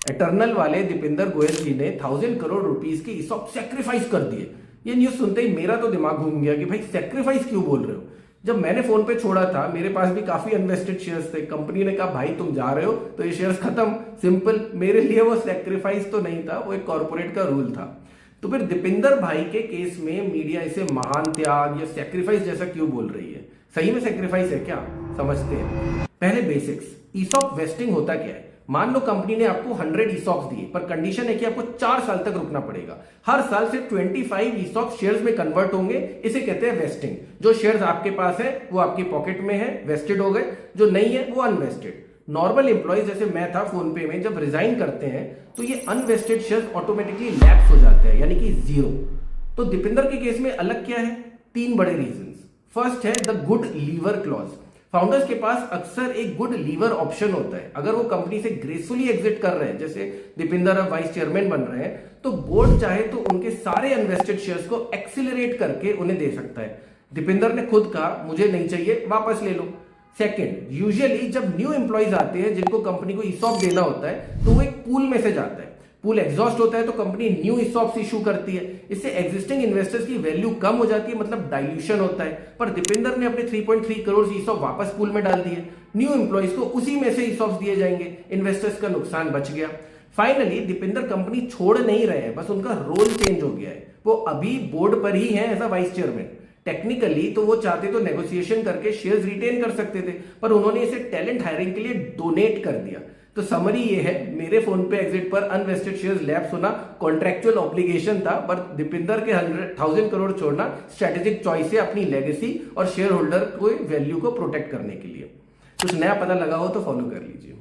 Eternal वाले दीपिंदर गोयल जी ने 1,000 crore rupees के ईसॉप सेक्रीफाइस कर दिए। ये न्यूज सुनते ही मेरा तो दिमाग घूम गया कि भाई सेक्रीफाइस क्यों बोल रहे हो। जब मैंने फोन पे छोड़ा था मेरे पास भी काफी इन्वेस्टेड शेयर्स थे। कंपनी ने कहा भाई तुम जा रहे हो तो ये शेयर्स खत्म, सिंपल। मेरे लिए वो सेक्रीफाइस तो नहीं था, वो एक कॉर्पोरेट का रूल था। तो फिर दीपिंदर भाई के केस में मीडिया इसे महान त्याग या सेक्रीफाइस जैसा क्यों बोल रही है? सही में सेक्रीफाइस है क्या? समझते हैं। पहले बेसिक्स, ईसॉप वेस्टिंग होता क्या है? मान लो कंपनी ने आपको 100 ईसॉप्स दिए, पर कंडीशन है कि आपको 4 साल तक रुकना पड़ेगा। हर साल से 25 ईसॉप शेयर्स में कन्वर्ट होंगे, इसे कहते हैं वेस्टिंग। जो शेयर्स आपके पास है वो आपकी पॉकेट में है, वेस्टेड हो गए। जो नहीं है वो अनवेस्टेड। नॉर्मल एम्प्लॉइज जैसे मैं था फोन पे में, जब रिजाइन करते हैं तो ये अनवेस्टेड शेयर्स ऑटोमेटिकली लैप्स हो जाते हैं, यानी कि जीरो। तो दीपिंदर के केस में अलग क्या है? 3 बड़े रीजंस। फर्स्ट है the good leaver clause. Founders के पास अक्सर एक गुड लीवर ऑप्शन होता है। अगर वो कंपनी से ग्रेसफुली एग्जिट कर रहे हैं, जैसे दीपिंदर अब वाइस चेयरमैन बन रहे हैं, तो बोर्ड चाहे तो उनके सारे इन्वेस्टेड शेयर्स को एक्सिलरेट करके उन्हें दे सकता है। दीपिंदर ने खुद कहा मुझे नहीं चाहिए, वापस ले लो। सेकंड, यूजुअली जब न्यू एम्प्लॉइज आते हैं जिनको कंपनी को ईसॉप देना होता है, तो वो एक पूल में से जाता है। पूल एग्जॉस्ट होता है तो कंपनी न्यू ईसॉप्स इशू करती है। इससे एग्जिस्टिंग इन्वेस्टर्स की वैल्यू कम हो जाती है, मतलब डाइल्यूशन होता है। पर दीपिंदर ने अपने 3.3 करोड़ ईसॉप वापस पूल में डाल दिए। न्यू एम्प्लॉइज को उसी में से ईसॉप्स दिए जाएंगे, इन्वेस्टर्स का नुकसान बच गया। फाइनली दीपिंदर कंपनी छोड़ नहीं रहे हैं, बस उनका रोल चेंज हो गया है। वो अभी बोर्ड पर ही है as a vice chairman. Technically तो वो चाहते तो नेगोशिएशन करके शेयर्स रिटेन कर सकते थे, पर उन्होंने इसे टैलेंट हायरिंग के लिए डोनेट कर दिया। तो समरी ये है, मेरे फोन पे एग्जिट पर अनवेस्टेड शेयर्स लैप्स होना कॉन्ट्रेक्चुअल ऑब्लिगेशन था, पर दीपिंदर के 100,000 करोड़ छोड़ना स्ट्रेटेजिक चॉइस है अपनी लेगेसी और शेयर होल्डर को वैल्यू को प्रोटेक्ट करने के लिए। कुछ नया पता लगा हो तो फॉलो कर लीजिए।